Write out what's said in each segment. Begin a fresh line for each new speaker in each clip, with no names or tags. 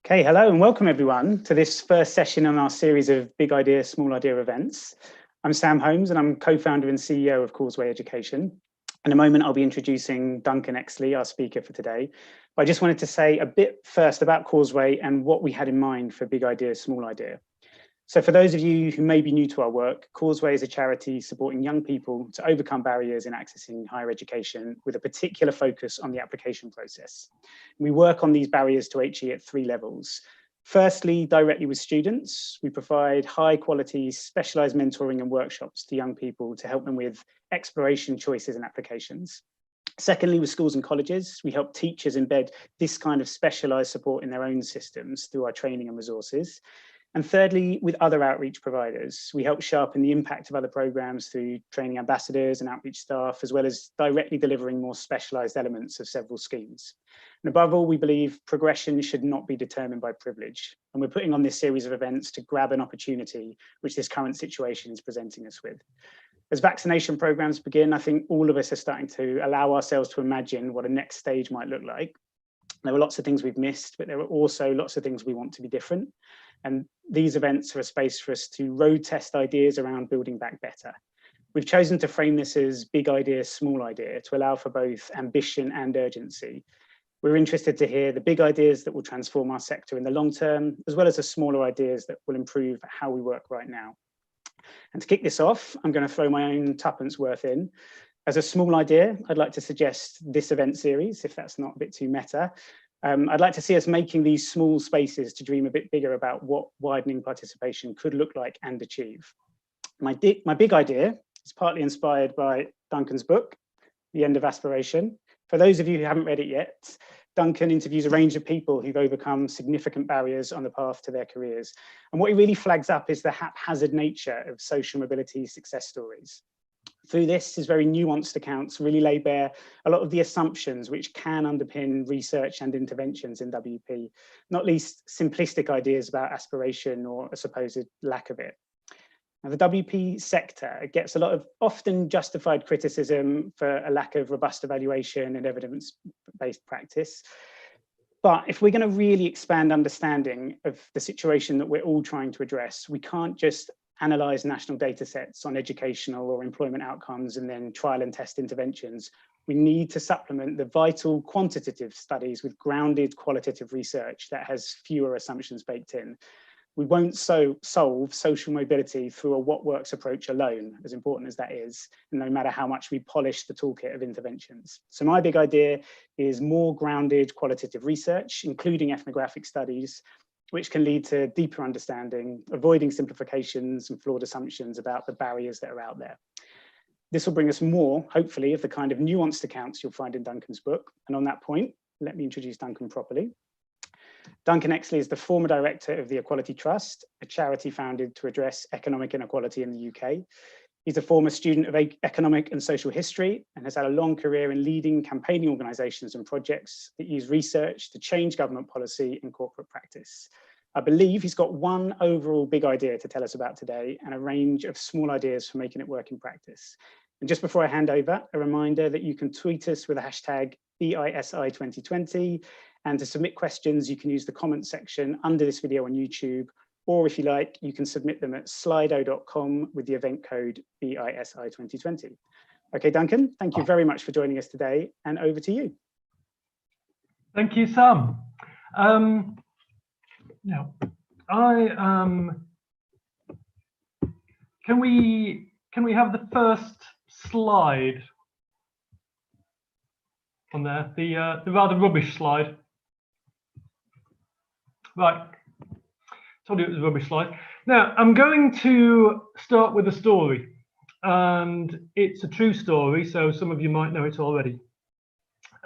Okay, hello and welcome everyone to this first session on our series of Big Idea, Small Idea events. I'm Sam Holmes and I'm co-founder and CEO of Causeway Education. In a moment, I'll be introducing Duncan Exley, our speaker for today. But I just wanted to say a bit first about Causeway and what we had in mind for Big Idea, Small Idea. So for those of you who may be new to our work, Causeway is a charity supporting young people to overcome barriers in accessing higher education with a particular focus on the application process. We work on these barriers to HE at three levels. Firstly, directly with students, we provide high quality specialised mentoring and workshops to young people to help them with exploration, choices and applications. Secondly, with schools and colleges, we help teachers embed this kind of specialised support in their own systems through our training and resources. And thirdly, with other outreach providers, we help sharpen the impact of other programs through training ambassadors and outreach staff, as well as directly delivering more specialised elements of several schemes. And above all, we believe progression should not be determined by privilege. And we're putting on this series of events to grab an opportunity which this current situation is presenting us with. As vaccination programs begin, I think all of us are starting to allow ourselves to imagine what a next stage might look like. There were lots of things we've missed, but there are also lots of things we want to be different. And these events are a space for us to road test ideas around building back better. We've chosen to frame this as big idea, small idea to allow for both ambition and urgency. We're interested to hear the big ideas that will transform our sector in the long term, as well as the smaller ideas that will improve how we work right now. And to kick this off, I'm going to throw my own tuppence worth in. As a small idea, I'd like to suggest this event series, if that's not a bit too meta. I'd like to see us making these small spaces to dream a bit bigger about what widening participation could look like and achieve. My big idea is partly inspired by Duncan's book, The End of Aspiration. For those of you who haven't read it yet, Duncan interviews a range of people who've overcome significant barriers on the path to their careers. And what he really flags up is the haphazard nature of social mobility success stories. Through this, his very nuanced accounts really lay bare a lot of the assumptions which can underpin research and interventions in WP, not least simplistic ideas about aspiration or a supposed lack of it. Now, the WP sector gets a lot of often justified criticism for a lack of robust evaluation and evidence-based practice. But if we're going to really expand understanding of the situation that we're all trying to address, we can't just analyze national data sets on educational or employment outcomes and then trial and test interventions. We need to supplement the vital quantitative studies with grounded qualitative research that has fewer assumptions baked in. We won't solve social mobility through a what works approach alone, as important as that is, no matter how much we polish the toolkit of interventions. So my big idea is more grounded qualitative research, including ethnographic studies, which can lead to deeper understanding, avoiding simplifications and flawed assumptions about the barriers that are out there. This will bring us more, hopefully, of the kind of nuanced accounts you'll find in Duncan's book. And on that point, let me introduce Duncan properly. Duncan Exley is the former director of the Equality Trust, a charity founded to address economic inequality in the UK. He's a former student of economic and social history and has had a long career in leading campaigning organisations and projects that use research to change government policy and corporate practice. I believe he's got one overall big idea to tell us about today and a range of small ideas for making it work in practice. And just before I hand over, a reminder that you can tweet us with the hashtag BISI2020. And to submit questions, you can use the comments section under this video on YouTube, or if you like, you can submit them at slido.com with the event code BISI2020. Okay, Duncan, thank you very much for joining us today, and over to you.
Thank you, Sam. Now, can we have the first slide on there, the rather rubbish slide? Right. Told you it was a rubbish slide. Now, I'm going to start with a story, and it's a true story, so some of you might know it already.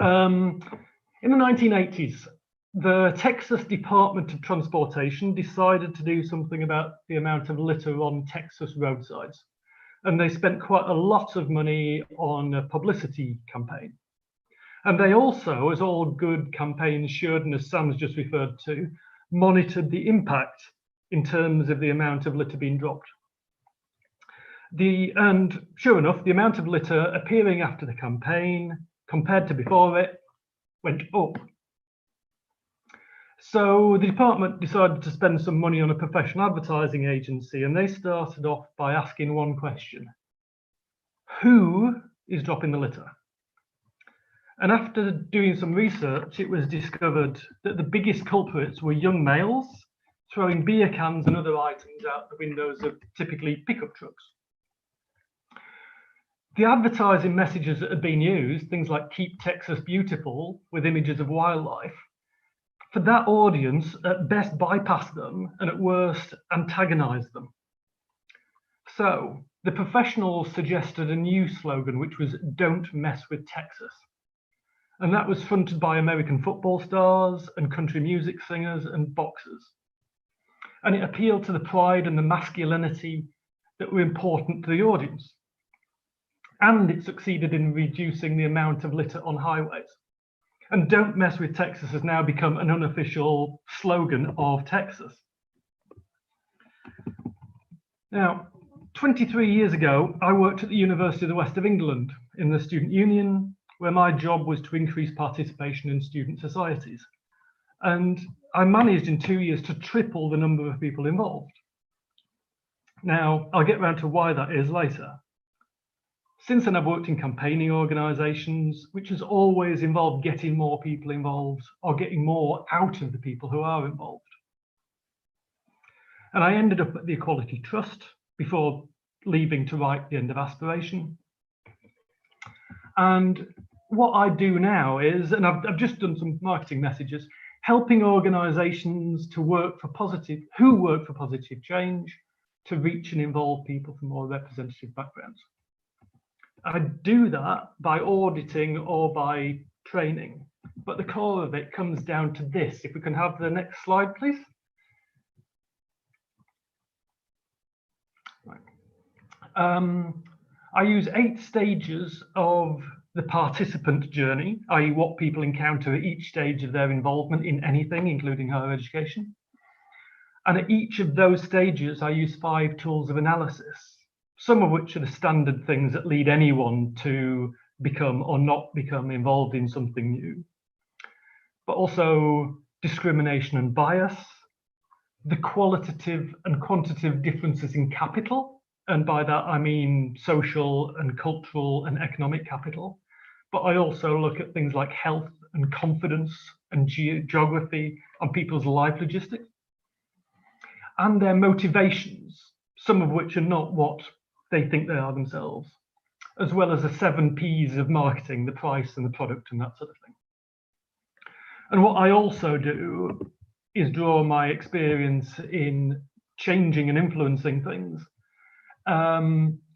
In the 1980s, the Texas Department of Transportation decided to do something about the amount of litter on Texas roadsides, and they spent quite a lot of money on a publicity campaign. And they also, as all good campaigns should, and as Sam's just referred to, monitored the impact in terms of the amount of litter being dropped. And sure enough, the amount of litter appearing after the campaign compared to before it went up. So the department decided to spend some money on a professional advertising agency, and they started off by asking one question: who is dropping the litter? And after doing some research, it was discovered that the biggest culprits were young males throwing beer cans and other items out the windows of typically pickup trucks. The advertising messages that had been used, things like "Keep Texas Beautiful" with images of wildlife, for that audience at best bypassed them and at worst antagonized them. So the professionals suggested a new slogan, which was "Don't mess with Texas." And that was fronted by American football stars and country music singers and boxers. And it appealed to the pride and the masculinity that were important to the audience. And it succeeded in reducing the amount of litter on highways. And "Don't mess with Texas" has now become an unofficial slogan of Texas. Now, 23 years ago, I worked at the University of the West of England in the student union, where my job was to increase participation in student societies. And I managed in 2 years to triple the number of people involved. Now, I'll get around to why that is later. Since then, I've worked in campaigning organisations, which has always involved getting more people involved or getting more out of the people who are involved. And I ended up at the Equality Trust before leaving to write The End of Aspiration. And what I do now is, and I've just done some marketing messages, helping organisations to work for positive change, to reach and involve people from more representative backgrounds. I do that by auditing or by training, but the core of it comes down to this. If we can have the next slide, please. Right. I use 8 stages of the participant journey, i.e. what people encounter at each stage of their involvement in anything, including higher education. And at each of those stages, I use 5 tools of analysis, some of which are the standard things that lead anyone to become or not become involved in something new. But also discrimination and bias, the qualitative and quantitative differences in capital, and by that I mean social and cultural and economic capital. But I also look at things like health and confidence and geography and people's life logistics and their motivations, some of which are not what they think they are themselves, as well as the 7 Ps of marketing, the price and the product and that sort of thing. And what I also do is draw my experience in changing and influencing things,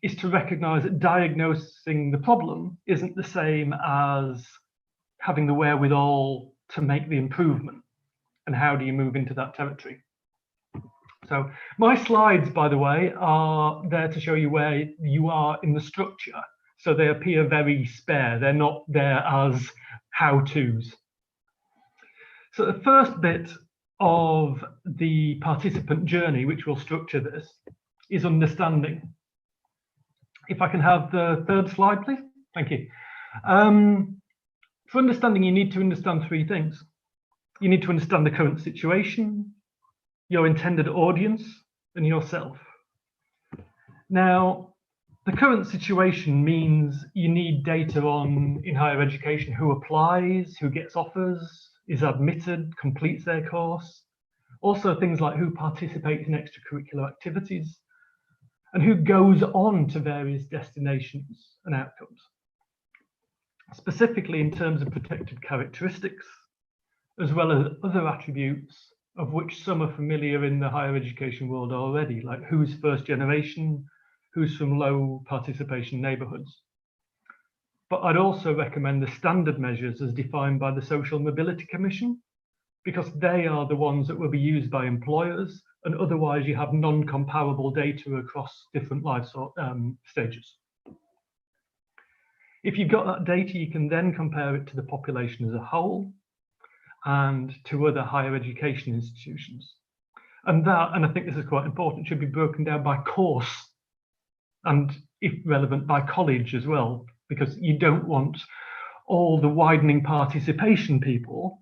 is to recognize that diagnosing the problem isn't the same as having the wherewithal to make the improvement. And how do you move into that territory? So my slides, by the way, are there to show you where you are in the structure. So they appear very spare. They're not there as how-tos. So the first bit of the participant journey, which will structure this, is understanding. If I can have the 3rd slide, please. Thank you. For understanding, you need to understand 3 things. You need to understand the current situation, your intended audience, and yourself. Now, the current situation means you need data on, in higher education, who applies, who gets offers, is admitted, completes their course. Also things like who participates in extracurricular activities and who goes on to various destinations and outcomes. Specifically in terms of protected characteristics, as well as other attributes of which some are familiar in the higher education world already, like who's first generation, who's from low participation neighbourhoods. But I'd also recommend the standard measures as defined by the Social Mobility Commission, because they are the ones that will be used by employers, and otherwise you have non-comparable data across different life stages. If you've got that data, you can then compare it to the population as a whole and to other higher education institutions. And that, and I think this is quite important, should be broken down by course and, if relevant, by college as well, because you don't want all the widening participation people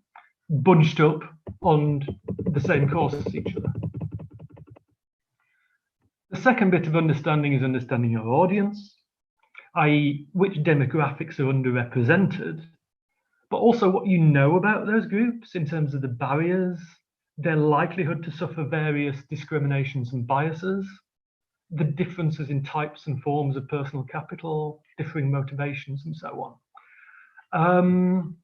bunched up on the same course as each other. The second bit of understanding is understanding your audience, i.e. which demographics are underrepresented, but also what you know about those groups in terms of the barriers, their likelihood to suffer various discriminations and biases, the differences in types and forms of personal capital, differing motivations, and so on.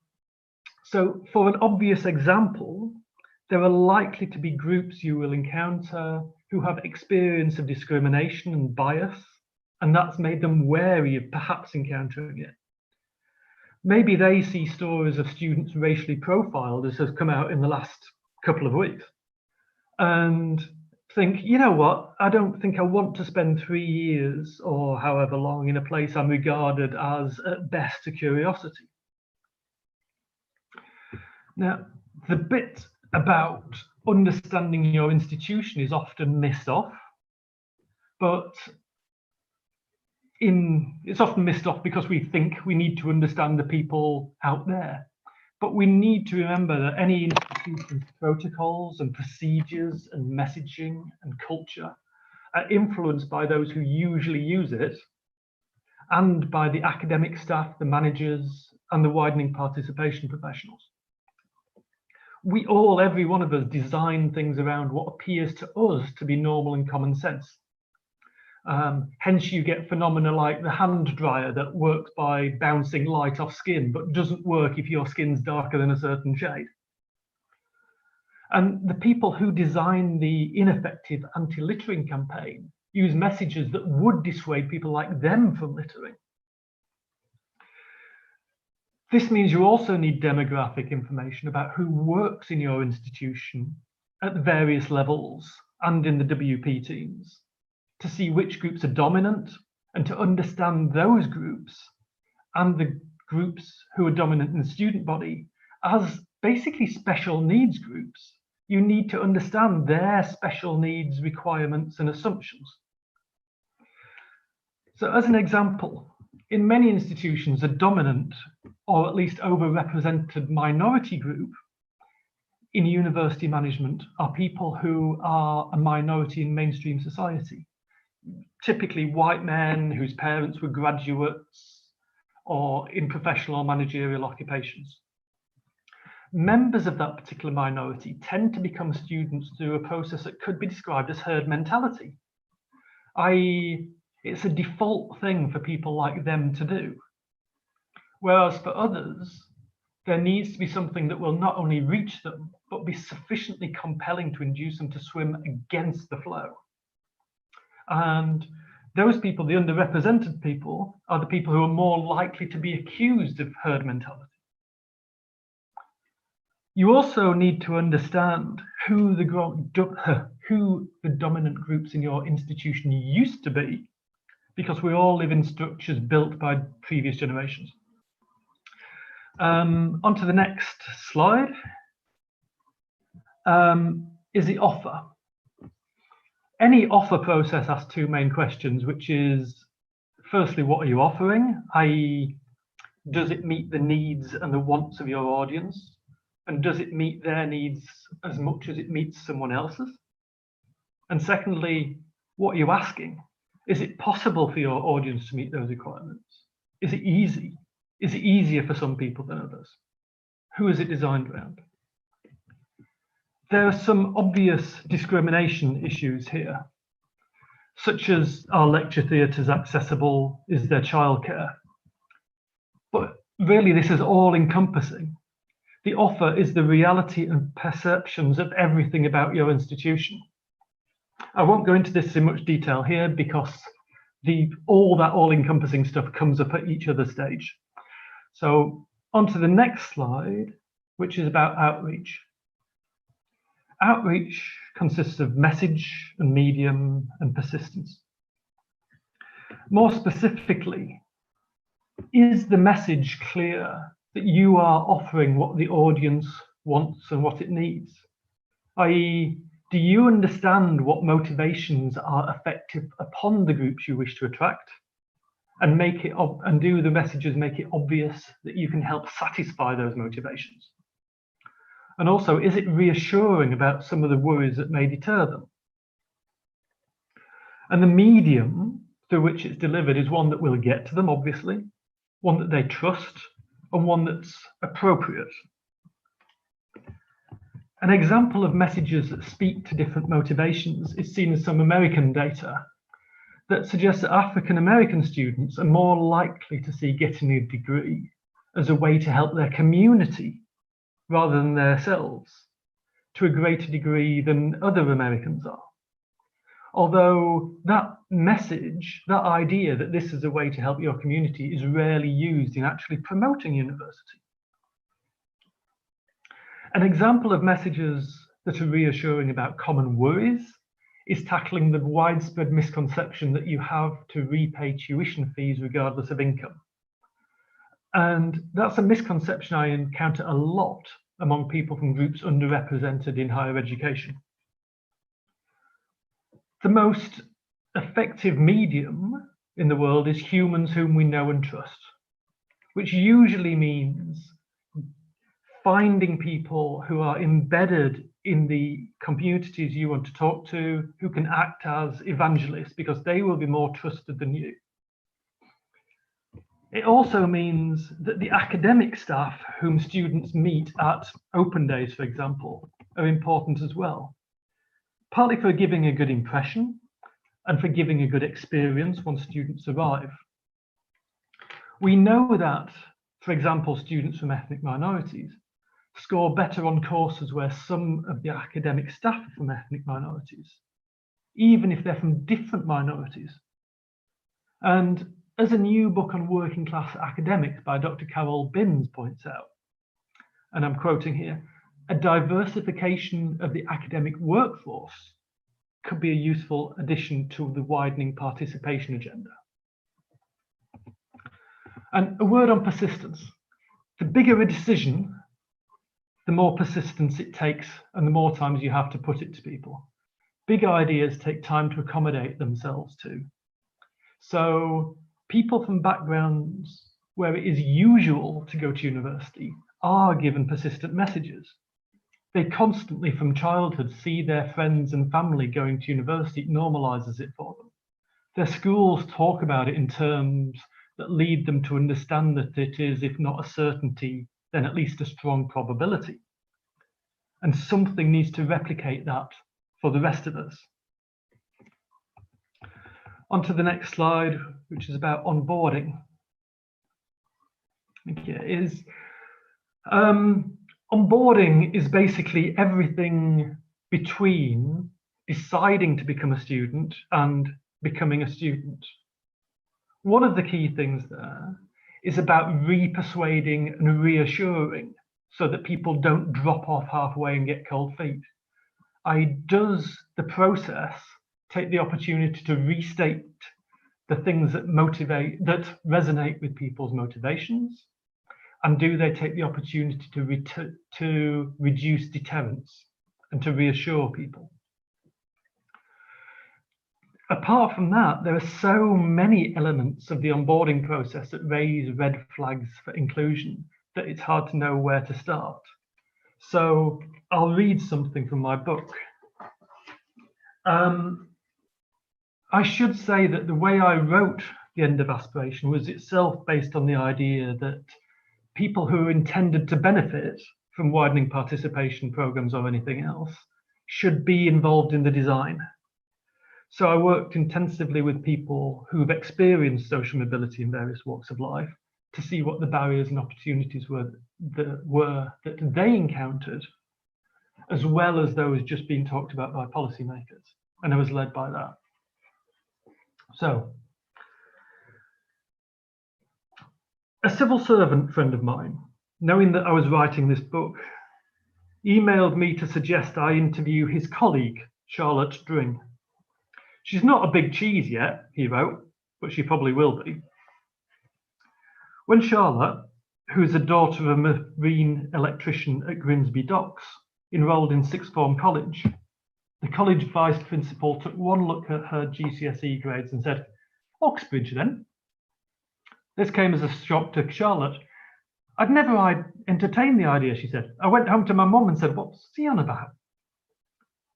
So for an obvious example, there are likely to be groups you will encounter who have experience of discrimination and bias, and that's made them wary of perhaps encountering it. Maybe they see stories of students racially profiled, as has come out in the last couple of weeks, and think, you know what, I don't think I want to spend 3 years or however long in a place I'm regarded as at best a curiosity. Now, the bit about understanding your institution is often missed off, but it's often missed off because we think we need to understand the people out there. But we need to remember that any institution's protocols and procedures and messaging and culture are influenced by those who usually use it and by the academic staff, the managers, and the widening participation professionals. We all, every one of us, design things around what appears to us to be normal and common sense. Hence you get phenomena like the hand dryer that works by bouncing light off skin, but doesn't work if your skin's darker than a certain shade. And the people who design the ineffective anti-littering campaign use messages that would dissuade people like them from littering. This means you also need demographic information about who works in your institution at various levels and in the WP teams, to see which groups are dominant and to understand those groups and the groups who are dominant in the student body as basically special needs groups. You need to understand their special needs, requirements, and assumptions. So as an example, in many institutions, a dominant or at least overrepresented minority group in university management are people who are a minority in mainstream society. Typically white men whose parents were graduates or in professional or managerial occupations. Members of that particular minority tend to become students through a process that could be described as herd mentality, i.e. it's a default thing for people like them to do. Whereas for others, there needs to be something that will not only reach them, but be sufficiently compelling to induce them to swim against the flow. And those people, the underrepresented people, are the people who are more likely to be accused of herd mentality. You also need to understand who the dominant groups in your institution used to be, because we all live in structures built by previous generations. On to the next slide is the offer. Any offer process asks two main questions, which is, firstly, what are you offering? i.e., does it meet the needs and the wants of your audience? And does it meet their needs as much as it meets someone else's? And secondly, what are you asking? Is it possible for your audience to meet those requirements? Is it easy? Is it easier for some people than others? Who is it designed around? There are some obvious discrimination issues here, such as are lecture theatres accessible? Is there childcare? But really, this is all encompassing. The offer is the reality and perceptions of everything about your institution. I won't go into this in much detail here because all that all-encompassing stuff comes up at each other stage. So on to the next slide, which is about outreach. Outreach consists of message and medium and persistence. More specifically, is the message clear that you are offering what the audience wants and what it needs? i.e., do you understand what motivations are effective upon the groups you wish to attract? And do the messages make it obvious that you can help satisfy those motivations? And also, is it reassuring about some of the worries that may deter them? And the medium through which it's delivered is one that will get to them, obviously, one that they trust, and one that's appropriate. An example of messages that speak to different motivations is seen as some American data that suggests that African American students are more likely to see getting a degree as a way to help their community rather than themselves to a greater degree than other Americans are. Although that message, that idea that this is a way to help your community is rarely used in actually promoting university. An example of messages that are reassuring about common worries is tackling the widespread misconception that you have to repay tuition fees regardless of income. And that's a misconception I encounter a lot among people from groups underrepresented in higher education. The most effective medium in the world is humans whom we know and trust, which usually means finding people who are embedded in the communities you want to talk to, who can act as evangelists because they will be more trusted than you. It also means that the academic staff whom students meet at open days, for example, are important as well, partly for giving a good impression and for giving a good experience once students arrive. We know that, for example, students from ethnic minorities score better on courses where some of the academic staff are from ethnic minorities, even if they're from different minorities. And as a new book on working class academics by Dr. Carol Binns points out, and I'm quoting here, a diversification of the academic workforce could be a useful addition to the widening participation agenda. And a word on persistence. The bigger a decision, the more persistence it takes and the more times you have to put it to people. Big ideas take time to accommodate themselves to. So people from backgrounds where it is usual to go to university are given persistent messages. They constantly from childhood see their friends and family going to university. It normalizes it for them. Their schools talk about it in terms that lead them to understand that it is, if not a certainty, then at least a strong probability. And something needs to replicate that for the rest of us. On to the next slide, which is about onboarding. Onboarding is basically everything between deciding to become a student and becoming a student. One of the key things there is about re-persuading and reassuring so that people don't drop off halfway and get cold feet. Does the process take the opportunity to restate the things that motivate, that resonate with people's motivations? And do they take the opportunity to reduce deterrence and to reassure people? Apart from that, there are so many elements of the onboarding process that raise red flags for inclusion that it's hard to know where to start. So I'll read something from my book. I should say that the way I wrote The End of Aspiration was itself based on the idea that people who are intended to benefit from widening participation programs or anything else should be involved in the design. So I worked intensively with people who've experienced social mobility in various walks of life to see what the barriers and opportunities were that they encountered, as well as those just being talked about by policymakers. And I was led by that. So, a civil servant friend of mine, knowing that I was writing this book, emailed me to suggest I interview his colleague, Charlotte Dring. She's not a big cheese yet, he wrote, but she probably will be. When Charlotte, who is the daughter of a marine electrician at Grimsby Docks, enrolled in sixth form college, the college vice principal took one look at her GCSE grades and said, "Oxbridge then." This came as a shock to Charlotte. I'd never entertained the idea, she said. I went home to my mum and said, what's he on about?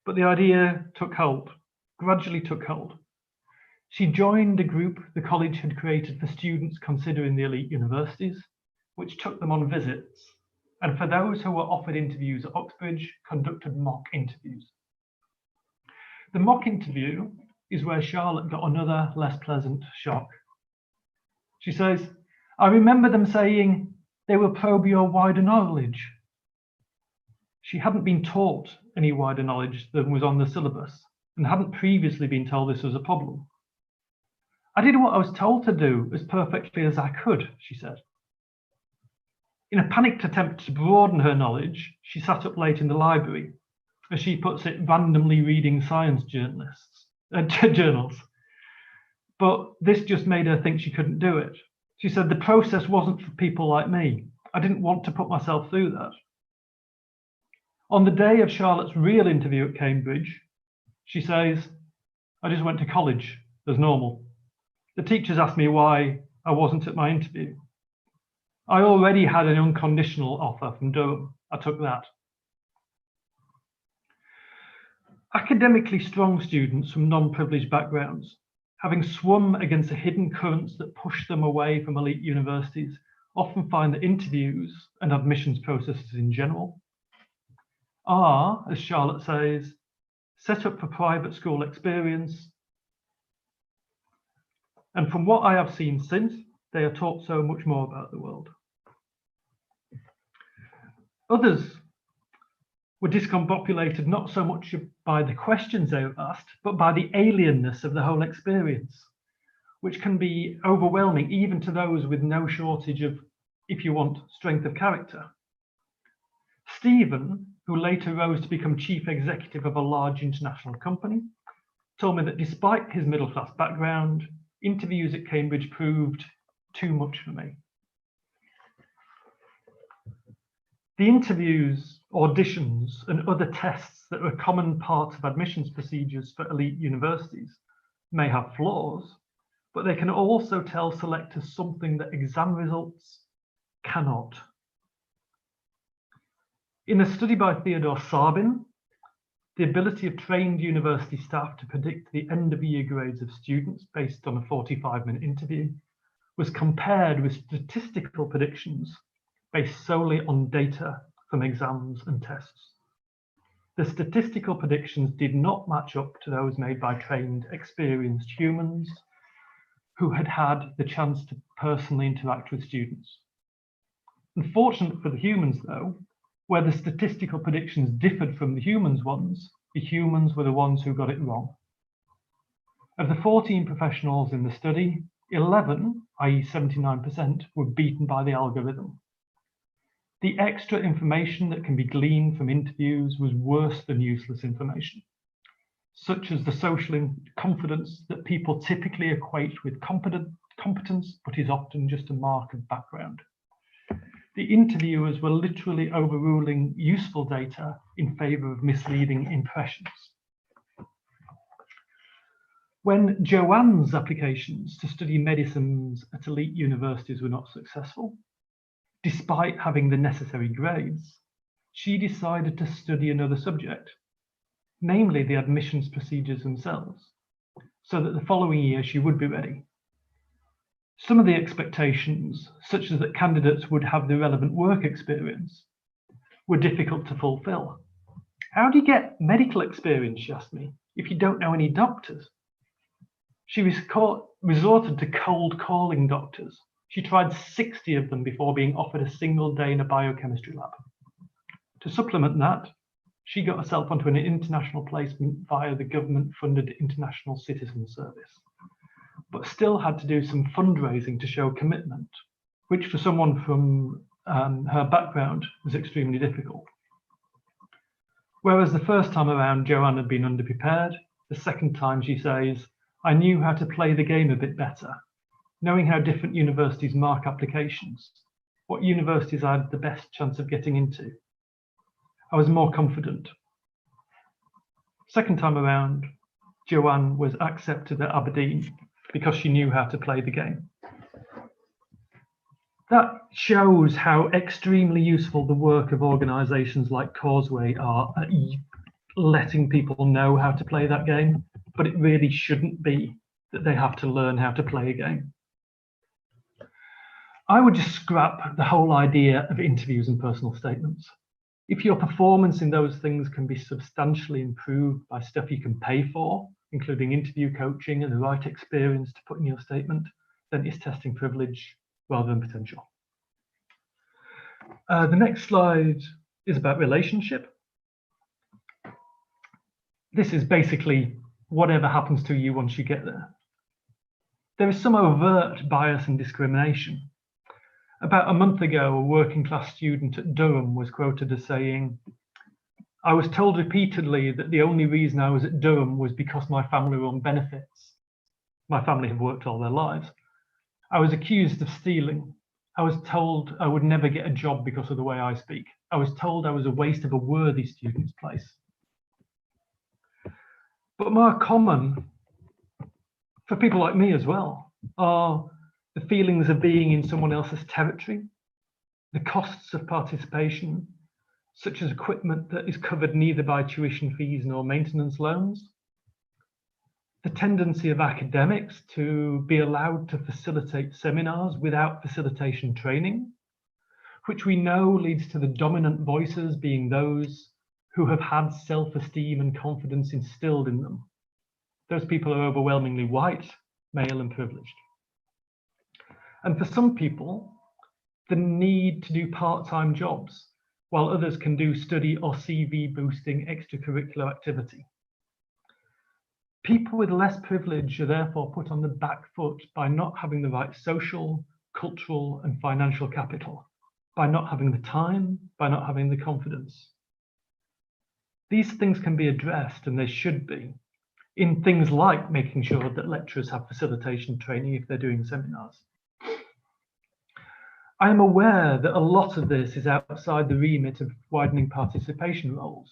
But the idea took hold, gradually took hold. She joined a group the college had created for students considering the elite universities, which took them on visits, and for those who were offered interviews at Oxbridge, conducted mock interviews. The mock interview is where Charlotte got another less pleasant shock. She says, I remember them saying they will probe your wider knowledge. She hadn't been taught any wider knowledge than was on the syllabus and hadn't previously been told this was a problem. I did what I was told to do as perfectly as I could, she said. In a panicked attempt to broaden her knowledge, she sat up late in the library, as she puts it, randomly reading science journals. But this just made her think she couldn't do it. She said, the process wasn't for people like me. I didn't want to put myself through that. On the day of Charlotte's real interview at Cambridge, she says, I just went to college as normal. The teachers asked me why I wasn't at my interview. I already had an unconditional offer from Durham. I took that. Academically strong students from non-privileged backgrounds, having swum against the hidden currents that push them away from elite universities, often find that interviews and admissions processes in general are, as Charlotte says, set up for private school experience. And from what I have seen since, they are taught so much more about the world. Others were discombobulated not so much by the questions they were asked, but by the alienness of the whole experience, which can be overwhelming even to those with no shortage of, if you want, strength of character. Stephen, who later rose to become chief executive of a large international company, told me that despite his middle-class background, interviews at Cambridge proved too much for me. The interviews, auditions, and other tests that are common parts of admissions procedures for elite universities may have flaws, but they can also tell selectors something that exam results cannot. In a study by Theodore Sabin, the ability of trained university staff to predict the end-of-year grades of students based on a 45-minute interview was compared with statistical predictions based solely on data from exams and tests. The statistical predictions did not match up to those made by trained, experienced humans who had had the chance to personally interact with students. Unfortunate for the humans, though, where the statistical predictions differed from the humans were the ones who got it wrong. Of the 14 professionals in the study, 11, i.e. 79%, were beaten by the algorithm. The extra information that can be gleaned from interviews was worse than useless information, such as the social confidence that people typically equate with competence, but is often just a mark of background. The interviewers were literally overruling useful data in favor of misleading impressions. When Joanne's applications to study medicines at elite universities were not successful, despite having the necessary grades, she decided to study another subject, namely the admissions procedures themselves, so that the following year she would be ready. Some of the expectations, such as that candidates would have the relevant work experience, were difficult to fulfill. How do you get medical experience, she asked me, if you don't know any doctors? She resorted to cold calling doctors. She tried 60 of them before being offered a single day in a biochemistry lab. To supplement that, she got herself onto an international placement via the government-funded International Citizen Service, but still had to do some fundraising to show commitment, which for someone from her background was extremely difficult. Whereas the first time around, Joanne had been underprepared, the second time she says, I knew how to play the game a bit better, knowing how different universities mark applications, what universities I had the best chance of getting into. I was more confident. Second time around, Joanne was accepted at Aberdeen because she knew how to play the game. That shows how extremely useful the work of organisations like Causeway are at letting people know how to play that game, but it really shouldn't be that they have to learn how to play a game. I would just scrap the whole idea of interviews and personal statements. If your performance in those things can be substantially improved by stuff you can pay for, including interview coaching and the right experience to put in your statement, then it's testing privilege rather than potential. The next slide is about relationship. This is basically whatever happens to you once you get there. There is some overt bias and discrimination. About a month ago, a working class student at Durham was quoted as saying, "I was told repeatedly that the only reason I was at Durham was because my family were on benefits. My family have worked all their lives. I was accused of stealing. I was told I would never get a job because of the way I speak. I was told I was a waste of a worthy student's place." But more common for people like me as well are the feelings of being in someone else's territory, the costs of participation, such as equipment that is covered neither by tuition fees nor maintenance loans, the tendency of academics to be allowed to facilitate seminars without facilitation training, which we know leads to the dominant voices being those who have had self-esteem and confidence instilled in them. Those people are overwhelmingly white, male, and privileged. And for some people, the need to do part-time jobs, while others can do study or CV-boosting extracurricular activity. People with less privilege are therefore put on the back foot by not having the right social, cultural, and financial capital, by not having the time, by not having the confidence. These things can be addressed, and they should be, in things like making sure that lecturers have facilitation training if they're doing seminars. I am aware that a lot of this is outside the remit of widening participation roles.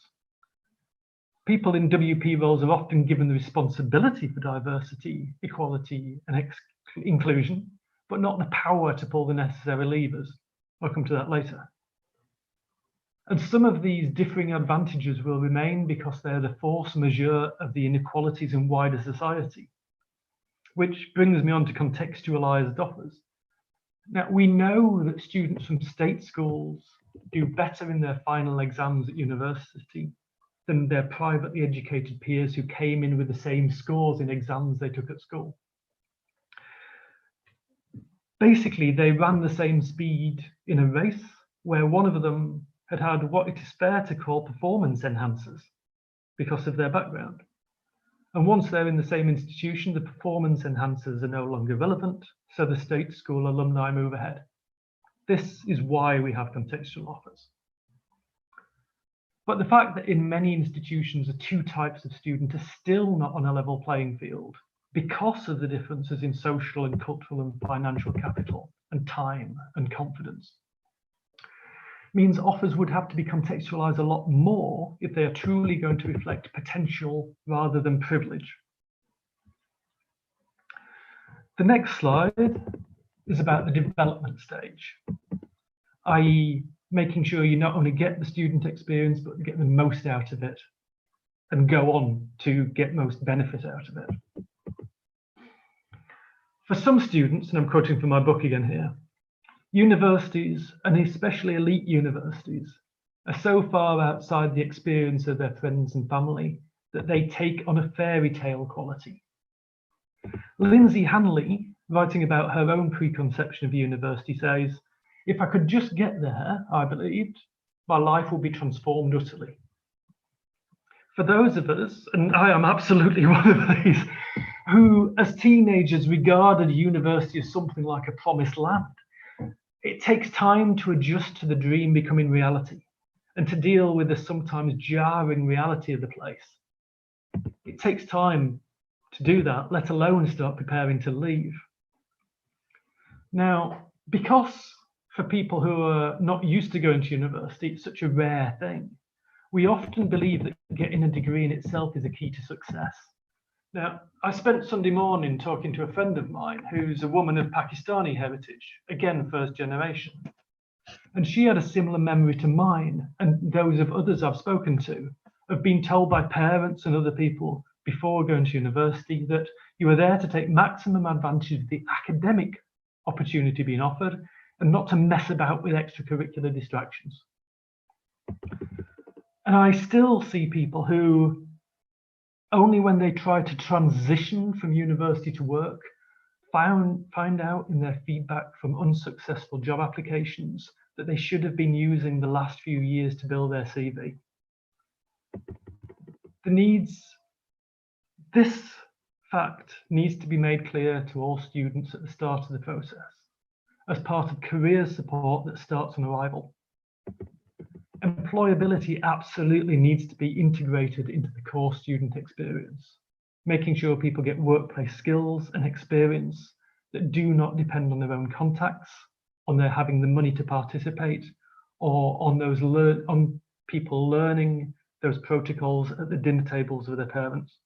People in WP roles are often given the responsibility for diversity, equality, and inclusion, but not the power to pull the necessary levers. I'll come to that later. And some of these differing advantages will remain because they're the force majeure of the inequalities in wider society, which brings me on to contextualized offers. Now, we know that students from state schools do better in their final exams at university than their privately educated peers who came in with the same scores in exams they took at school. Basically, they ran the same speed in a race where one of them had had what it is fair to call performance enhancers because of their background. And once they're in the same institution, the performance enhancers are no longer relevant, so the state school alumni move ahead. This is why we have contextual offers. But the fact that in many institutions the two types of student are still not on a level playing field because of the differences in social and cultural and financial capital and time and confidence means offers would have to be contextualized a lot more if they are truly going to reflect potential rather than privilege. The next slide is about the development stage, i.e. making sure you not only get the student experience, but get the most out of it and go on to get most benefit out of it. For some students, and I'm quoting from my book again here, universities, and especially elite universities, are so far outside the experience of their friends and family that they take on a fairy tale quality. Lindsay Hanley, writing about her own preconception of university, says, "If I could just get there, I believed, my life will be transformed utterly." For those of us, and I am absolutely one of these, who as teenagers regarded university as something like a promised land, it takes time to adjust to the dream becoming reality and to deal with the sometimes jarring reality of the place. It takes time to do that, let alone start preparing to leave. Now, because for people who are not used to going to university, it's such a rare thing, we often believe that getting a degree in itself is a key to success. Now, I spent Sunday morning talking to a friend of mine who's a woman of Pakistani heritage, again, first generation. And she had a similar memory to mine and those of others I've spoken to, of being told by parents and other people before going to university that you are there to take maximum advantage of the academic opportunity being offered and not to mess about with extracurricular distractions. And I still see people who, only when they try to transition from university to work, find out in their feedback from unsuccessful job applications that they should have been using the last few years to build their CV. This fact needs to be made clear to all students at the start of the process as part of career support that starts on arrival. Employability absolutely needs to be integrated into the core student experience, making sure people get workplace skills and experience that do not depend on their own contacts, on their having the money to participate, or on people learning those protocols at the dinner tables of their parents.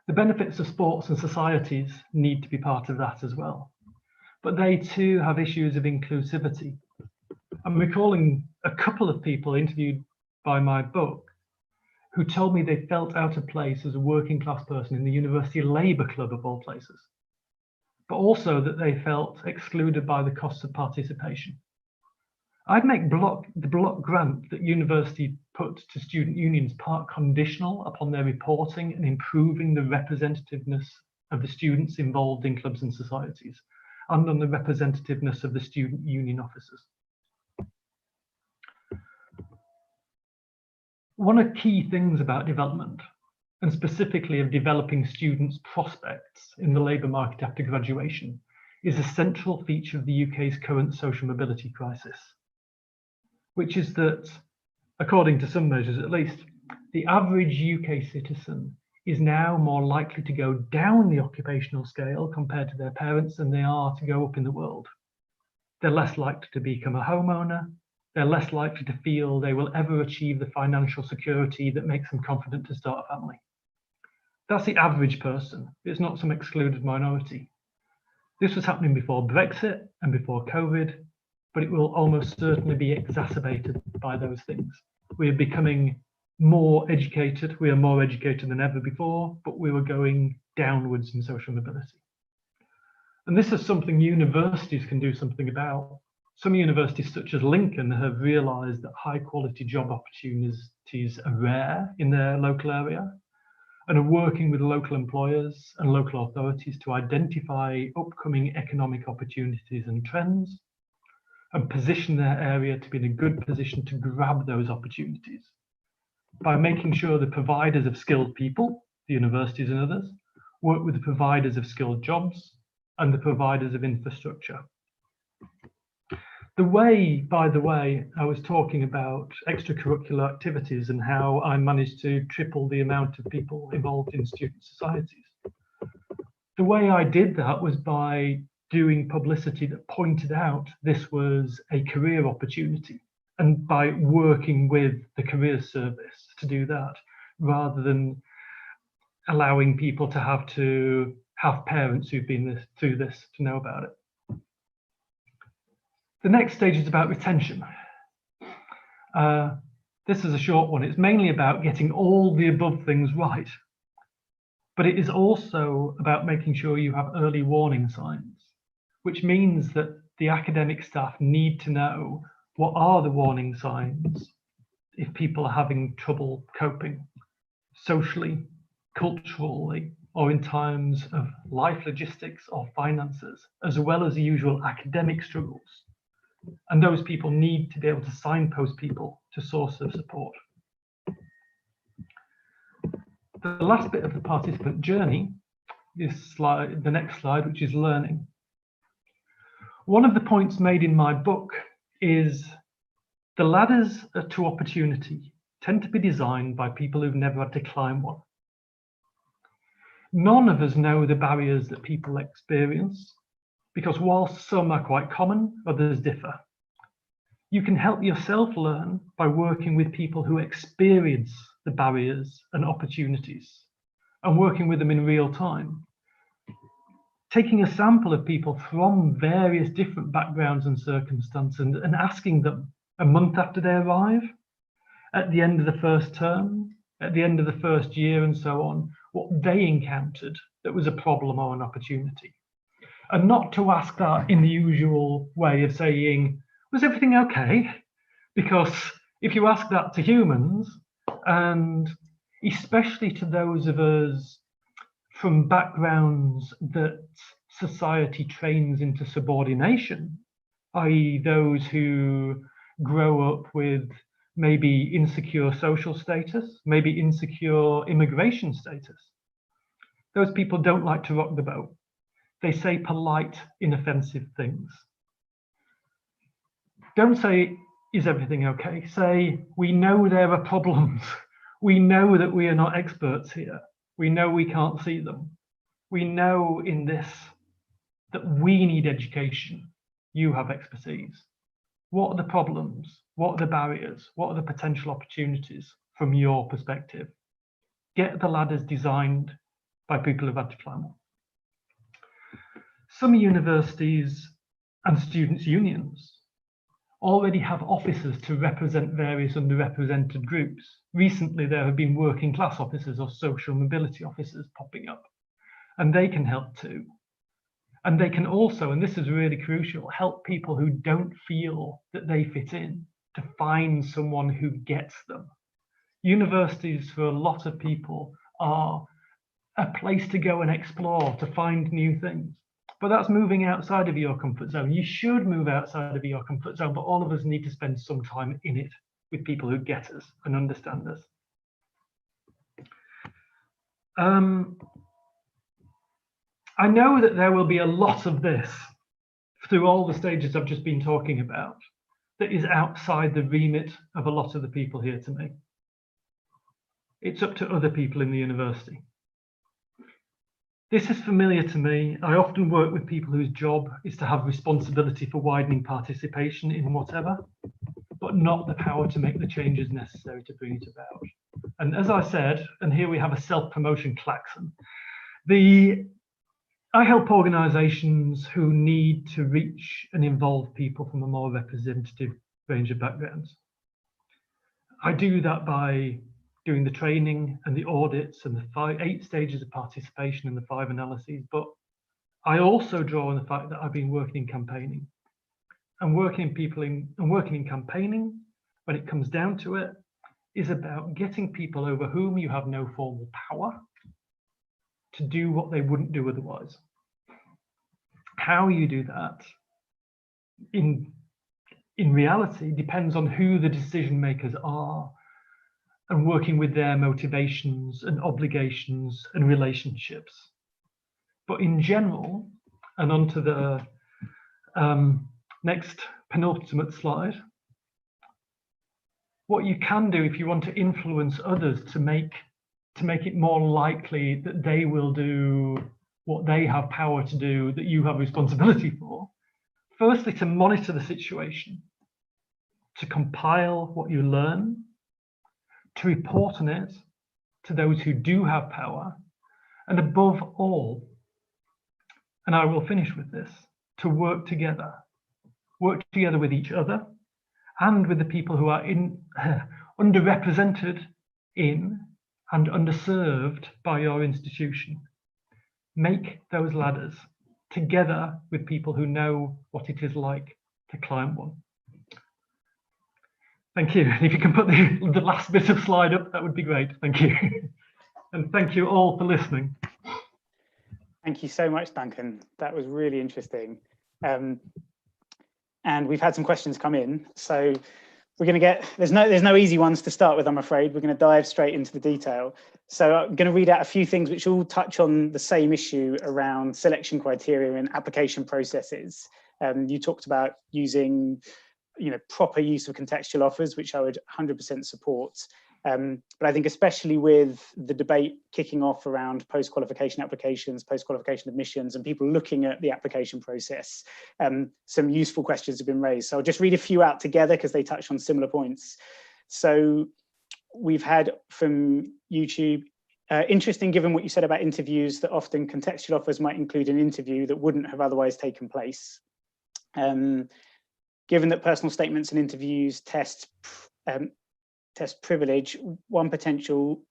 The benefits of sports and societies need to be part of that as well, but they too have issues of inclusivity. I'm recalling a couple of people interviewed by my book who told me they felt out of place as a working class person in the University Labour Club of all places, but also that they felt excluded by the costs of participation. I'd make the block grant that university put to student unions part conditional upon their reporting and improving the representativeness of the students involved in clubs and societies, and on the representativeness of the student union officers. One of the key things about development, and specifically of developing students' prospects in the labour market after graduation, is a central feature of the UK's current social mobility crisis, which is that, according to some measures at least, the average UK citizen is now more likely to go down the occupational scale compared to their parents than they are to go up in the world. They're less likely to become a homeowner. They're less likely to feel they will ever achieve the financial security that makes them confident to start a family. That's the average person. It's not some excluded minority. This was happening before Brexit and before COVID, but it will almost certainly be exacerbated by those things. We are becoming more educated. We are more educated than ever before, but we were going downwards in social mobility. And this is something universities can do something about. Some universities, such as Lincoln, have realised that high quality job opportunities are rare in their local area and are working with local employers and local authorities to identify upcoming economic opportunities and trends and position their area to be in a good position to grab those opportunities by making sure the providers of skilled people, the universities and others, work with the providers of skilled jobs and the providers of infrastructure. By the way, I was talking about extracurricular activities and how I managed to triple the amount of people involved in student societies. The way I did that was by doing publicity that pointed out this was a career opportunity, and by working with the career service to do that, rather than allowing people to have parents who've been through this to know about it. The next stage is about retention. This is a short one. It's mainly about getting all the above things right, but it is also about making sure you have early warning signs, which means that the academic staff need to know what are the warning signs if people are having trouble coping socially, culturally, or in times of life logistics or finances, as well as the usual academic struggles. And those people need to be able to signpost people to source of support. The last bit of the participant journey is the next slide, which is learning. One of the points made in my book is the ladders to opportunity tend to be designed by people who've never had to climb one. None of us know the barriers that people experience, because whilst some are quite common, others differ. You can help yourself learn by working with people who experience the barriers and opportunities, and working with them in real time. Taking a sample of people from various different backgrounds and circumstances and asking them a month after they arrive, at the end of the first term, at the end of the first year and so on, what they encountered that was a problem or an opportunity. And not to ask that in the usual way of saying, was everything okay? Because if you ask that to humans, and especially to those of us from backgrounds that society trains into subordination, i.e. those who grow up with maybe insecure social status, maybe insecure immigration status, those people don't like to rock the boat. They say polite, inoffensive things. Don't say, is everything okay? Say, we know there are problems. We know that we are not experts here. We know we can't see them. We know in this that we need education. You have expertise. What are the problems? What are the barriers? What are the potential opportunities from your perspective? Get the ladders designed by people who've had to climb up. Some universities and students' unions already have officers to represent various underrepresented groups. Recently, there have been working class officers or social mobility officers popping up, and they can help too. And they can also, and this is really crucial, help people who don't feel that they fit in to find someone who gets them. Universities, for a lot of people, are a place to go and explore, to find new things. But that's moving outside of your comfort zone. You should move outside of your comfort zone, but all of us need to spend some time in it with people who get us and understand us. I know that there will be a lot of this through all the stages I've just been talking about that is outside the remit of a lot of the people here to me. It's up to other people in the university. This is familiar to me. I often work with people whose job is to have responsibility for widening participation in whatever, but not the power to make the changes necessary to bring it about. And as I said, and here we have a self-promotion klaxon, I help organisations who need to reach and involve people from a more representative range of backgrounds. I do that by doing the training and the audits and the 8 stages of participation and the 5 analyses, but I also draw on the fact that I've been working in campaigning. And working in campaigning, when it comes down to it, is about getting people over whom you have no formal power to do what they wouldn't do otherwise. How you do that in reality depends on who the decision makers are and working with their motivations and obligations and relationships. But in general, and onto the next penultimate slide, what you can do if you want to influence others to make it more likely that they will do what they have power to do that you have responsibility for, firstly, to monitor the situation, to compile what you learn, to report on it to those who do have power, and above all, and I will finish with this, to work together with each other and with the people who are underrepresented in and underserved by your institution. Make those ladders together with people who know what it is like to climb one. Thank you. If you can put the last bit of slide up, that would be great. Thank you. And thank you all for listening.
Thank you so much, Duncan. That was really interesting. And we've had some questions come in. So we're going to get, there's no easy ones to start with, I'm afraid. We're going to dive straight into the detail. So I'm going to read out a few things which all touch on the same issue around selection criteria and application processes. You talked about using proper use of contextual offers, which I would 100% support. But I think especially with the debate kicking off around post-qualification applications, post-qualification admissions, and people looking at the application process, some useful questions have been raised. So I'll just read a few out together because they touch on similar points. So we've had from YouTube, Interesting, given what you said about interviews, that often contextual offers might include an interview that wouldn't have otherwise taken place. Given that personal statements and interviews test privilege, one potential,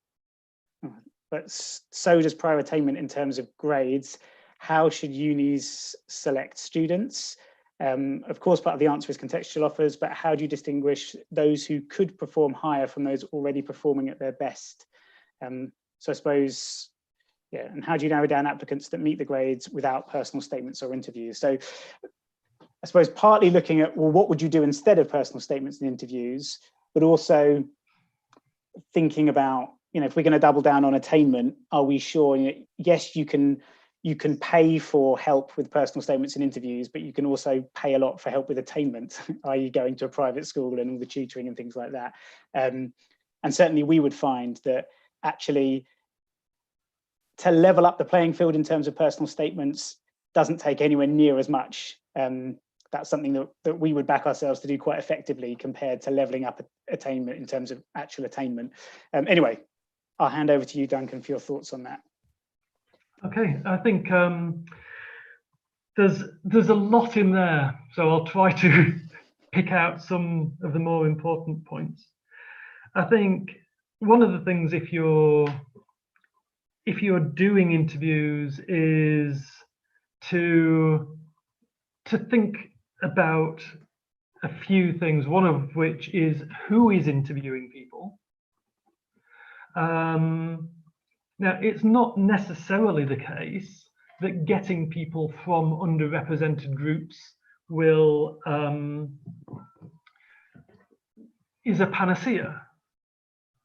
but so does prior attainment in terms of grades. How should unis select students? Of course, part of the answer is contextual offers, but how do you distinguish those who could perform higher from those already performing at their best? So I suppose, yeah, and how do you narrow down applicants that meet the grades without personal statements or interviews? So I suppose partly looking at, well, what would you do instead of personal statements and interviews, but also thinking about, if we're going to double down on attainment, are we sure, yes, you can pay for help with personal statements and interviews, but you can also pay a lot for help with attainment, i.e. going to a private school and all the tutoring and things like that. And certainly we would find that actually to level up the playing field in terms of personal statements doesn't take anywhere near as much. That's something that we would back ourselves to do quite effectively compared to leveling up attainment in terms of actual attainment. Anyway, I'll hand over to you, Duncan, for your thoughts on that.
Okay, I think there's a lot in there, so I'll try to pick out some of the more important points. I think one of the things if you're doing interviews is to think about a few things, one of which is who is interviewing people. Now, it's not necessarily the case that getting people from underrepresented groups is a panacea,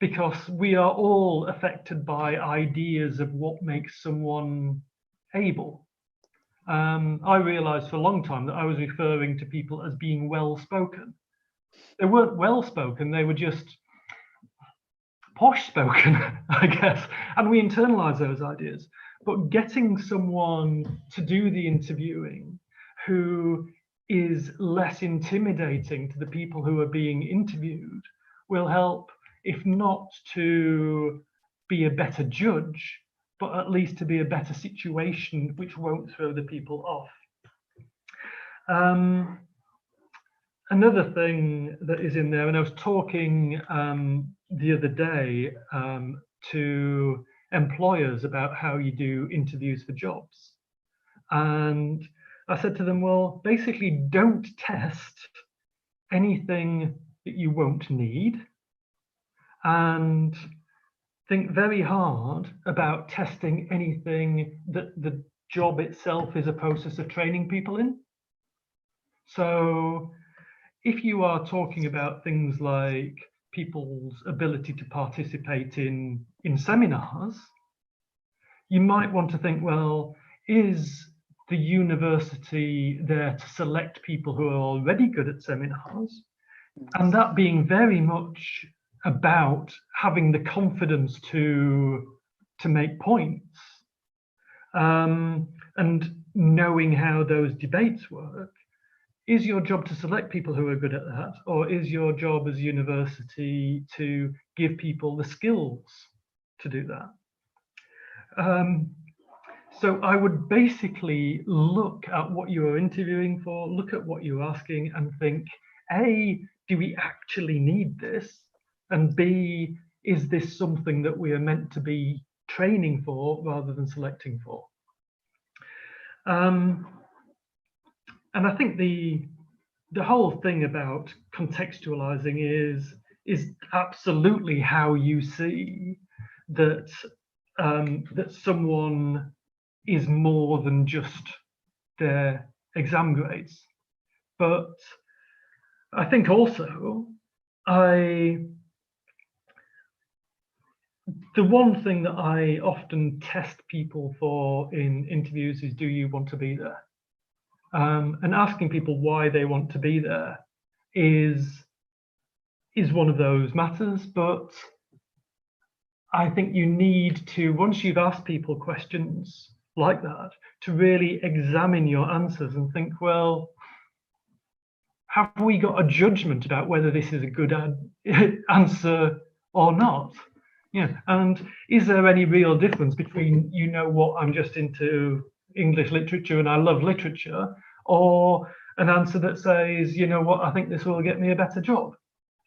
because we are all affected by ideas of what makes someone able. I realized for a long time that I was referring to people as being well-spoken. They weren't well-spoken, they were just posh-spoken, I guess, and we internalize those ideas. But getting someone to do the interviewing who is less intimidating to the people who are being interviewed will help, if not to be a better judge, but at least to be a better situation which won't throw the people off. Another thing that is in there, and I was talking the other day to employers about how you do interviews for jobs. And I said to them, well, basically don't test anything that you won't need, and think very hard about testing anything that the job itself is a process of training people in. So if you are talking about things like people's ability to participate in seminars, you might want to think, well, is the university there to select people who are already good at seminars? And that being very much about having the confidence to make points and knowing how those debates work. Is your job to select people who are good at that, or is your job as a university to give people the skills to do that? So I would basically look at what you are interviewing for, look at what you're asking and think, A, do we actually need this? And B, is this something that we are meant to be training for rather than selecting for? And I think the whole thing about contextualizing is absolutely how you see that that someone is more than just their exam grades. But I think also the one thing that I often test people for in interviews is, do you want to be there? And asking people why they want to be there is one of those matters, but I think you need to, once you've asked people questions like that, to really examine your answers and think, well, have we got a judgment about whether this is a good answer or not? Yeah, and is there any real difference between, you know what, I'm just into English literature and I love literature, or an answer that says, you know what, I think this will get me a better job?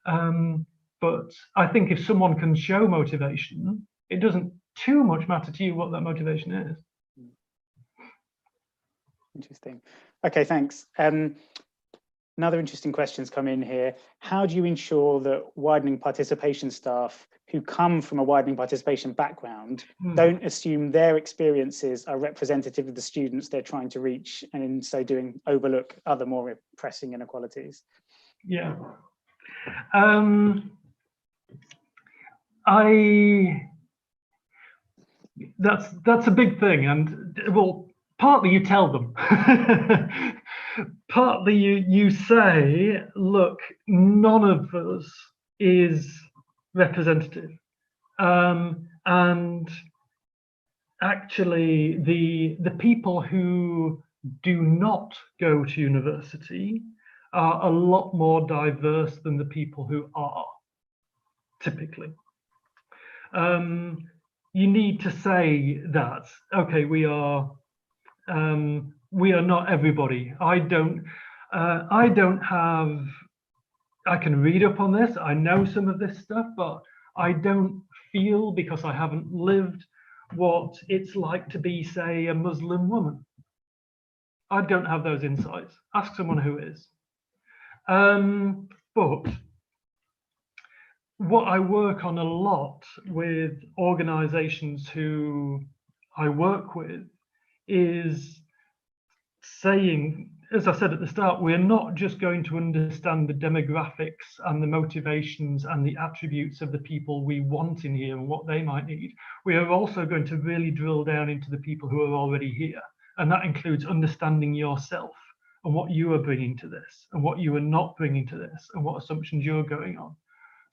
But I think if someone can show motivation, it doesn't too much matter to you what that motivation is.
Interesting. Okay, thanks. Another interesting question's come in here. How do you ensure that widening participation staff who come from a widening participation background don't assume their experiences are representative of the students they're trying to reach, and in so doing overlook other more pressing inequalities?
Yeah. That's a big thing, and well, partly you tell them. Partly you say, look, none of us is representative, and actually the people who do not go to university are a lot more diverse than the people who are, typically. You need to say that, okay, we are not everybody. I can read up on this, I know some of this stuff, but I don't feel, because I haven't lived, what it's like to be, say, a Muslim woman. I don't have those insights. Ask someone who is. But what I work on a lot with organizations who I work with is saying, as I said at the start, we're not just going to understand the demographics and the motivations and the attributes of the people we want in here and what they might need. We are also going to really drill down into the people who are already here. And that includes understanding yourself and what you are bringing to this and what you are not bringing to this and what assumptions you're going on.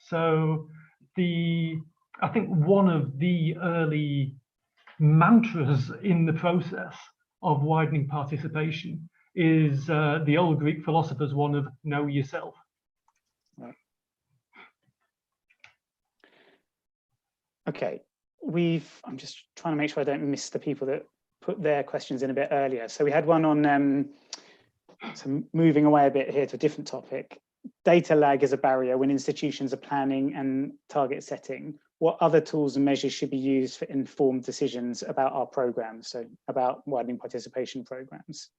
So I think one of the early mantras in the process of widening participation is the old Greek philosophers one of know yourself.
Right. Okay, I'm just trying to make sure I don't miss the people that put their questions in a bit earlier. So we had one on, so moving away a bit here to a different topic. Data lag is a barrier when institutions are planning and target setting. What other tools and measures should be used for informed decisions about our programs, so about widening participation programs?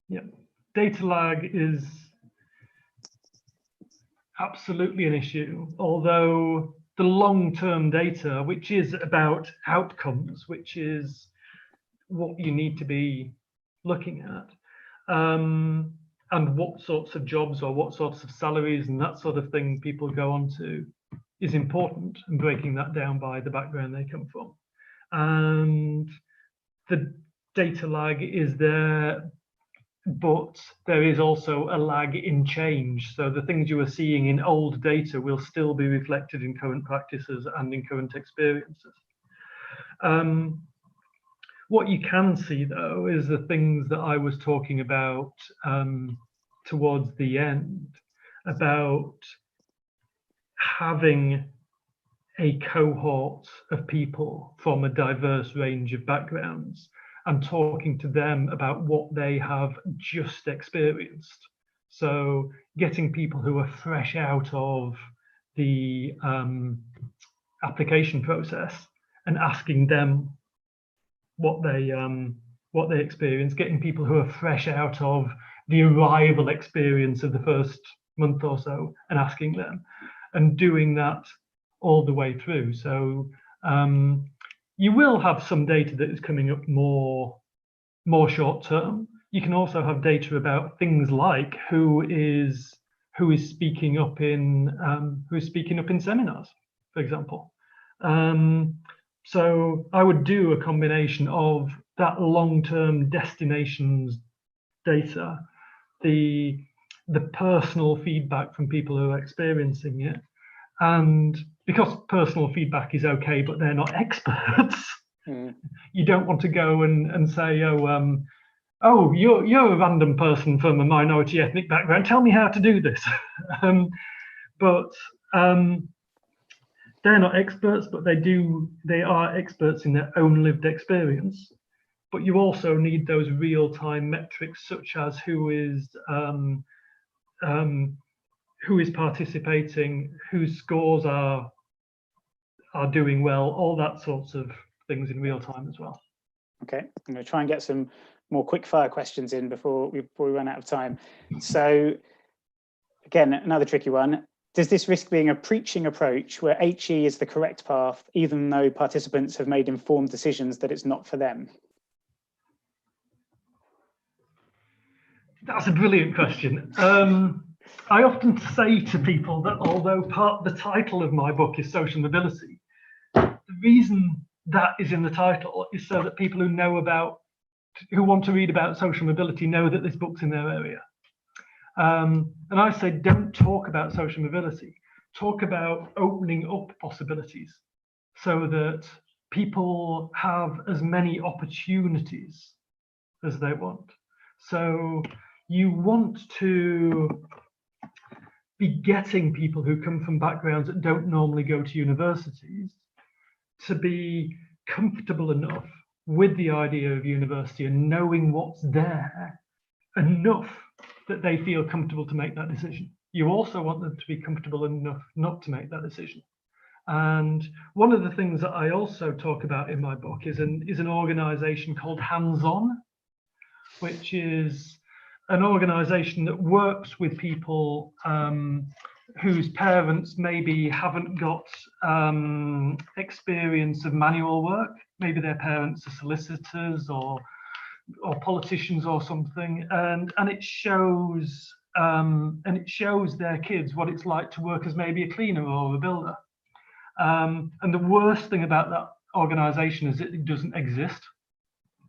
Yeah, data lag is absolutely an issue, although the long-term data, which is about outcomes, which is what you need to be looking at, and what sorts of jobs or what sorts of salaries and that sort of thing people go on to, is important, and breaking that down by the background they come from. And the data lag is there, but there is also a lag in change. So the things you are seeing in old data will still be reflected in current practices and in current experiences. What you can see, though, is the things that I was talking about towards the end, about having a cohort of people from a diverse range of backgrounds and talking to them about what they have just experienced. So getting people who are fresh out of the application process and asking them what they experience, getting people who are fresh out of the arrival experience of the first month or so and asking them, and doing that all the way through. So you will have some data that is coming up more short term. You can also have data about things like who is speaking up in seminars, for example. So I would do a combination of that long-term destinations data, the personal feedback from people who are experiencing it, and because personal feedback is okay, but they're not experts, you don't want to go and say, oh, oh, you're a random person from a minority ethnic background, tell me how to do this. But they're not experts, but they are experts in their own lived experience. But you also need those real-time metrics, such as who is participating, whose scores are doing well, all that sorts of things in real time as well.
Okay, I'm going to try and get some more quick-fire questions in before we run out of time. So, again, another tricky one. Does this risk being a preaching approach where HE is the correct path, even though participants have made informed decisions that it's not for them?
That's a brilliant question. I often say to people that although the title of my book is Social Mobility, the reason that is in the title is so that people who want to read about social mobility know that this book's in their area. And I say, don't talk about social mobility, talk about opening up possibilities so that people have as many opportunities as they want. So you want to be getting people who come from backgrounds that don't normally go to universities to be comfortable enough with the idea of university and knowing what's there enough that they feel comfortable to make that decision. You also want them to be comfortable enough not to make that decision. And one of the things that I also talk about in my book is an organization called Hands On, which is an organization that works with people whose parents maybe haven't got experience of manual work. Maybe their parents are solicitors or politicians or something, and it shows their kids what it's like to work as maybe a cleaner or a builder. And the worst thing about that organization is it doesn't exist,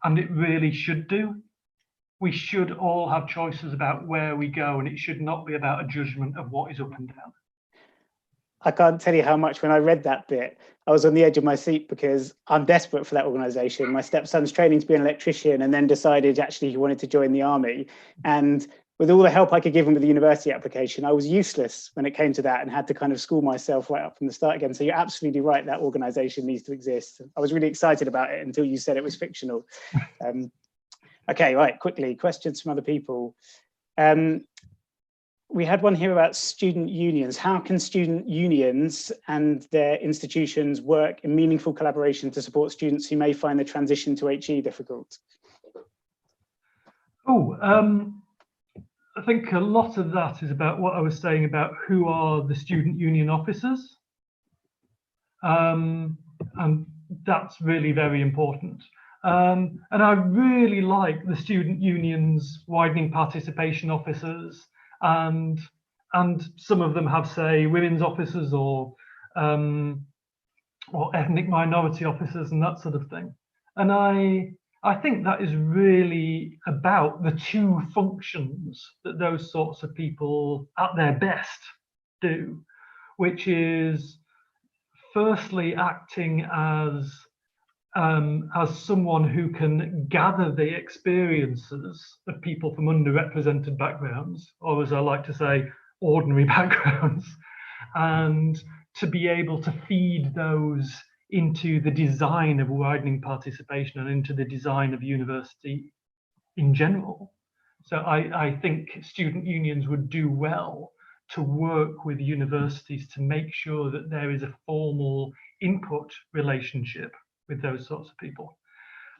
and it really should do. We should all have choices about where we go, and it should not be about a judgment of what is up and down.
I can't tell you how much when I read that bit, I was on the edge of my seat because I'm desperate for that organisation. My stepson's training to be an electrician and then decided actually he wanted to join the army. And with all the help I could give him with the university application, I was useless when it came to that and had to kind of school myself right up from the start again. So you're absolutely right, that organisation needs to exist. I was really excited about it until you said it was fictional. Okay, right, quickly, questions from other people. We had one here about student unions. How can student unions and their institutions work in meaningful collaboration to support students who may find the transition to HE difficult?
I think a lot of that is about what I was saying about who are the student union officers. And that's really very important. And I really like the student unions widening participation officers, and some of them have, say, women's officers or ethnic minority officers and that sort of thing. And I think that is really about the two functions that those sorts of people at their best do, which is firstly acting as someone who can gather the experiences of people from underrepresented backgrounds, or as I like to say, ordinary backgrounds, and to be able to feed those into the design of widening participation and into the design of university in general. So I think student unions would do well to work with universities to make sure that there is a formal input relationship with those sorts of people.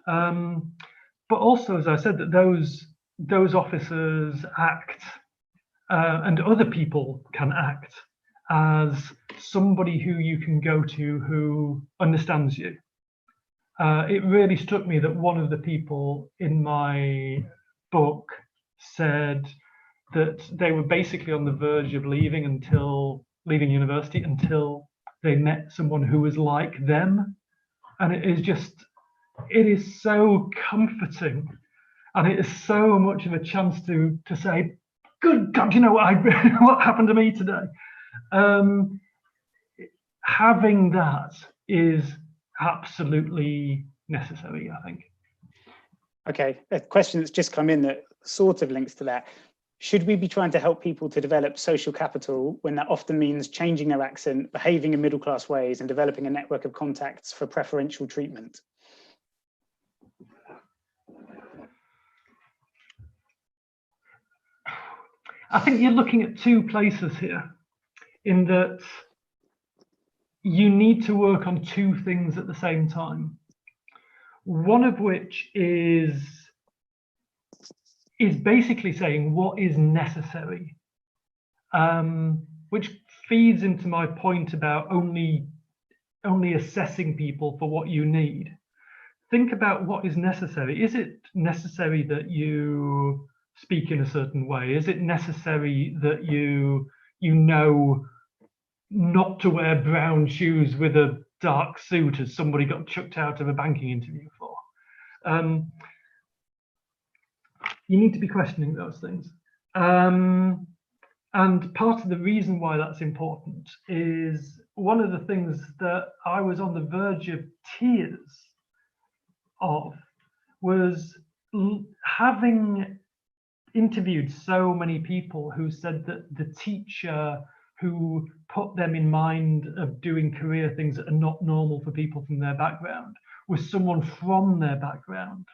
But also, as I said, that those officers act, and other people can act as somebody who you can go to who understands you. It really struck me that one of the people in my book said that they were basically on the verge of leaving university until they met someone who was like them. And it is so comforting, and it is so much of a chance to say, good God, you know what happened to me today? Having that is absolutely necessary, I think.
Okay, a question that's just come in that sort of links to that. Should we be trying to help people to develop social capital when that often means changing their accent, behaving in middle-class ways, and developing a network of contacts for preferential treatment?
I think you're looking at two places here, in that you need to work on two things at the same time. One of which is basically saying what is necessary, which feeds into my point about only assessing people for what you need. Think about what is necessary. Is it necessary that you speak in a certain way? Is it necessary that you know not to wear brown shoes with a dark suit as somebody got chucked out of a banking interview for? You need to be questioning those things. And part of the reason why that's important is one of the things that I was on the verge of tears of was having interviewed so many people who said that the teacher who put them in mind of doing career things that are not normal for people from their background was someone from their background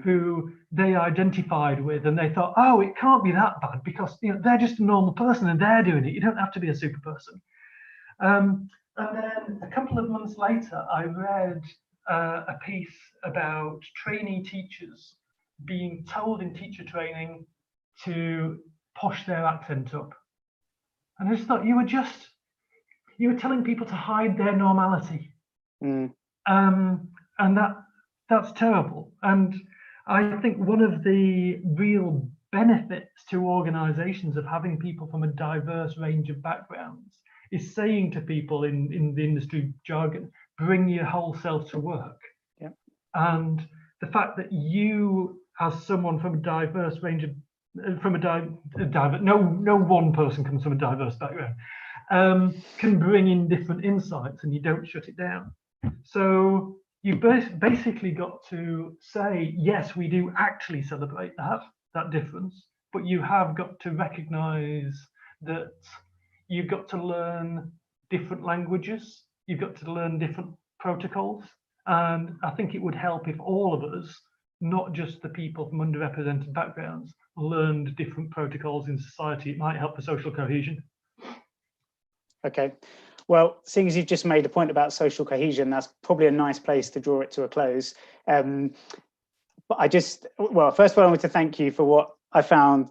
who they identified with, and they thought, oh, it can't be that bad because they're just a normal person and they're doing it. You don't have to be a super person. And then a couple of months later, I read a piece about trainee teachers being told in teacher training to push their accent up. And I just thought, you were telling people to hide their normality. And that's terrible. And I think one of the real benefits to organizations of having people from a diverse range of backgrounds is saying to people in the industry jargon, bring your whole self to work.
Yep.
And the fact that you, as someone from a diverse range of, no one person comes from a diverse background, can bring in different insights, and you don't shut it down. So you basically got to say, yes, we do actually celebrate that difference, but you have got to recognize that you've got to learn different languages, you've got to learn different protocols. And I think it would help if all of us, not just the people from underrepresented backgrounds, learned different protocols in society. It might help for social cohesion. Okay.
Well, seeing as you've just made a point about social cohesion, that's probably a nice place to draw it to a close. But first of all, I want to thank you for what I found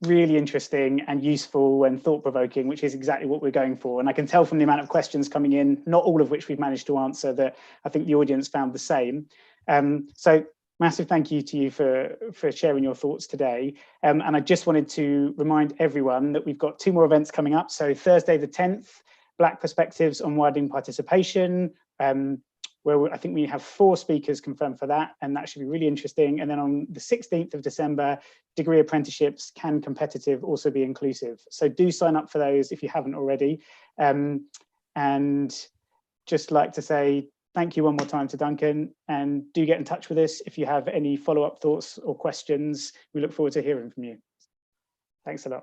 really interesting and useful and thought-provoking, which is exactly what we're going for. And I can tell from the amount of questions coming in, not all of which we've managed to answer, that I think the audience found the same. So massive thank you to you for sharing your thoughts today. And I just wanted to remind everyone that we've got 2 more events coming up. So Thursday the 10th, Black Perspectives on Widening Participation, where I think we have 4 speakers confirmed for that, and that should be really interesting. And then on the 16th of December, degree apprenticeships, can competitive also be inclusive? So do sign up for those if you haven't already. And just like to say thank you one more time to Duncan, and do get in touch with us if you have any follow-up thoughts or questions. We look forward to hearing from you. Thanks a lot.